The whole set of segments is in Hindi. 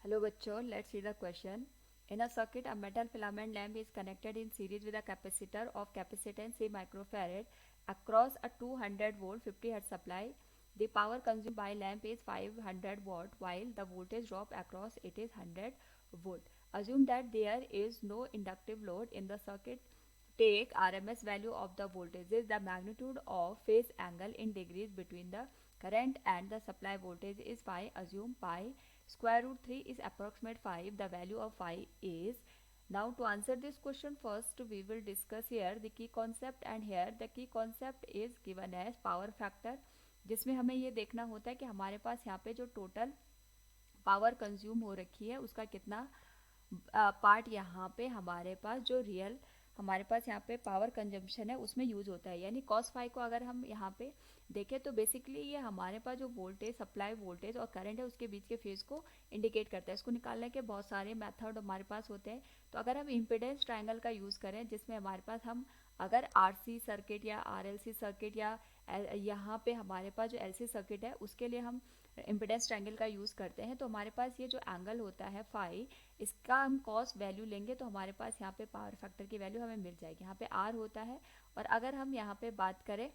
Hello bachcho, let's see the question. In a circuit, a metal filament lamp is connected in series with a capacitor of capacitance 3 microfarad across a 200 volt 50 hertz supply. The power consumed by lamp is 500 watt while the voltage drop across it is 100 volt. Assume that there is no inductive load in the circuit. Take RMS value of the voltages. The magnitude of phase angle in degrees between the current and the supply voltage is phi. Assume pi square root 3 is approximate 5. The value of phi is. Now to answer this question, first we will discuss here the key concept, and here the key concept is given as power factor, जिसमें हमें ये देखना होता है कि हमारे पास यहाँ पे जो टोटल पावर कंज्यूम हो रखी है उसका कितना पार्ट यहाँ पे हमारे पास जो रियल हमारे पास यहाँ पे पावर कंजम्पशन है उसमें यूज होता है। यानी कॉस फाई को अगर हम यहाँ पे देखें तो बेसिकली ये हमारे पास जो वोल्टेज सप्लाई वोल्टेज और करंट है उसके बीच के फेज को इंडिकेट करता है। इसको निकालने के बहुत सारे मेथड हमारे पास होते हैं। तो अगर हम इम्पिडेंस ट्रायंगल का यूज़ करें जिसमें हमारे पास हम अगर आरसी सर्किट या आरएलसी सर्किट या यहाँ पे हमारे पास जो एलसी सर्किट है उसके लिए हम इम्पिडेंस ट्रायंगल का यूज़ करते हैं, तो हमारे पास ये जो एंगल होता है फाई, इसका हम कॉस वैल्यू लेंगे तो हमारे पास यहाँ पे पावर फैक्टर की वैल्यू हमें मिल जाएगी। यहाँ पे आर होता है, और अगर हम यहाँ पे बात करें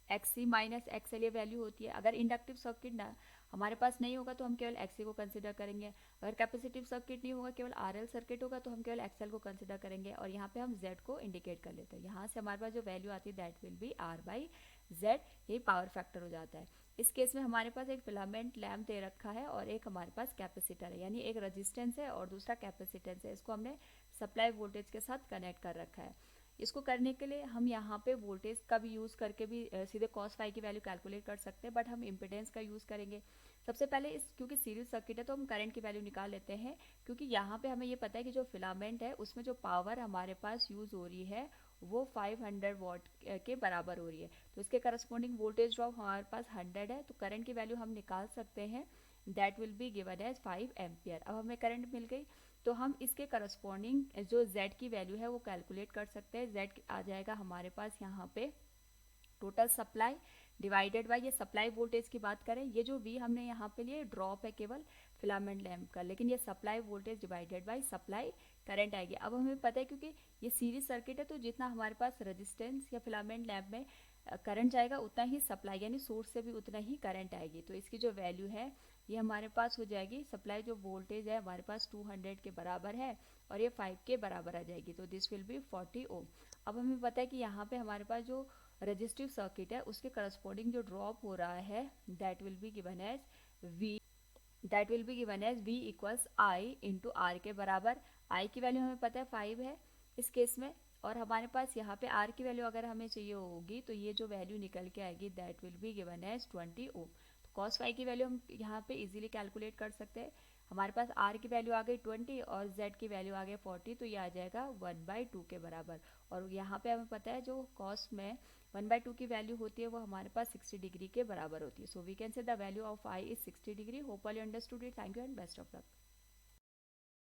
एक्स सी माइनस एक्सएल ये वैल्यू होती है। अगर इंडक्टिव सर्किट ना हमारे पास नहीं होगा तो हम केवल एक्स को कंसिडर करेंगे। अगर कैपेसिटिव सर्किट नहीं होगा, केवल आरएल सर्किट होगा, तो हम केवल एक्सएल को कंसिडर करेंगे। और यहाँ पे हम जेड को इंडिकेट कर लेते हैं। यहाँ से हमारे पास जो वैल्यू आती है that will be R by Z, यही पावर फैक्टर हो जाता है। इस केस में हमारे पास एक फिलामेंट लैम्प दे रखा है और एक हमारे पास कैपेसिटर है, यानी एक रेजिस्टेंस है और दूसरा कैपेसिटेंस है। इसको हमने सप्लाई वोल्टेज के साथ कनेक्ट कर रखा है। इसको करने के लिए हम यहाँ पे वोल्टेज का भी यूज़ करके भी सीधे कॉस फाई की वैल्यू कैलकुलेट कर सकते हैं, बट हम इम्पिडेंस का यूज़ करेंगे। सबसे पहले इस क्योंकि सीरीज सर्किट है तो हम करंट की वैल्यू निकाल लेते हैं, क्योंकि यहाँ पे हमें ये पता है कि जो फिलामेंट है उसमें जो पावर हमारे पास यूज़ हो रही है वो 500 वॉट के बराबर हो रही है। तो इसके करस्पॉन्डिंग वोल्टेज ड्रॉप हमारे पास 100 है, तो करंट की वैल्यू हम निकाल सकते हैं। That will be given as 5 ampere. अब हमें करंट मिल गई तो हम इसके करस्पॉन्डिंग जो Z की वैल्यू है वो कैलकुलेट कर सकते हैं। Z आ जाएगा हमारे पास यहाँ पे टोटल सप्लाई डिवाइडेड बाय, ये सप्लाई वोल्टेज की बात करें, ये जो V हमने यहाँ पे लिए ड्रॉप है केवल फिलामेंट लैम्प का, लेकिन ये supply voltage divided by supply current आएगी। अब हमें पता है क्योंकि ये सीरीज सर्किट है तो जितना हमारे पास रेजिस्टेंस या फिलामेंट लैम्प में करंट जाएगा उतना ही सप्लाई यानी सोर्स से भी उतना ही करंट आएगी। तो इसकी जो वैल्यू है ये हमारे पास हो जाएगी, सप्लाई जो वोल्टेज है हमारे पास 200 के बराबर है और ये 5 के बराबर आ जाएगी, तो दिस विल बी 40 ओम। अब हमें पता है कि यहाँ पे हमारे पास जो रजिस्टिव सर्किट है उसके करस्पॉन्डिंग जो ड्रॉप हो रहा है that will be given as V, that will be given as V equals I into R के बराबर। आई की वैल्यू हमें पता है 5 है इस केस में, और हमारे पास यहाँ पे आर की वैल्यू अगर हमें चाहिए होगी तो ये जो वैल्यू निकल के आएगी that will be given as 20 ohm. तो कॉस फाई की वैल्यू हम यहाँ पे इजीली कैलकुलेट कर सकते हैं। हमारे पास आर की वैल्यू आ गई 20 और जेड की वैल्यू आ गई 40, तो ये आ जाएगा 1/2 के बराबर। और यहाँ पे हमें पता है जो कॉस में 1/2 की वैल्यू होती है वो हमारे पास 60 डिग्री के बराबर होती है। So we can say the value of I is 60 degree. Hope all you understood it. Thank you and best of luck.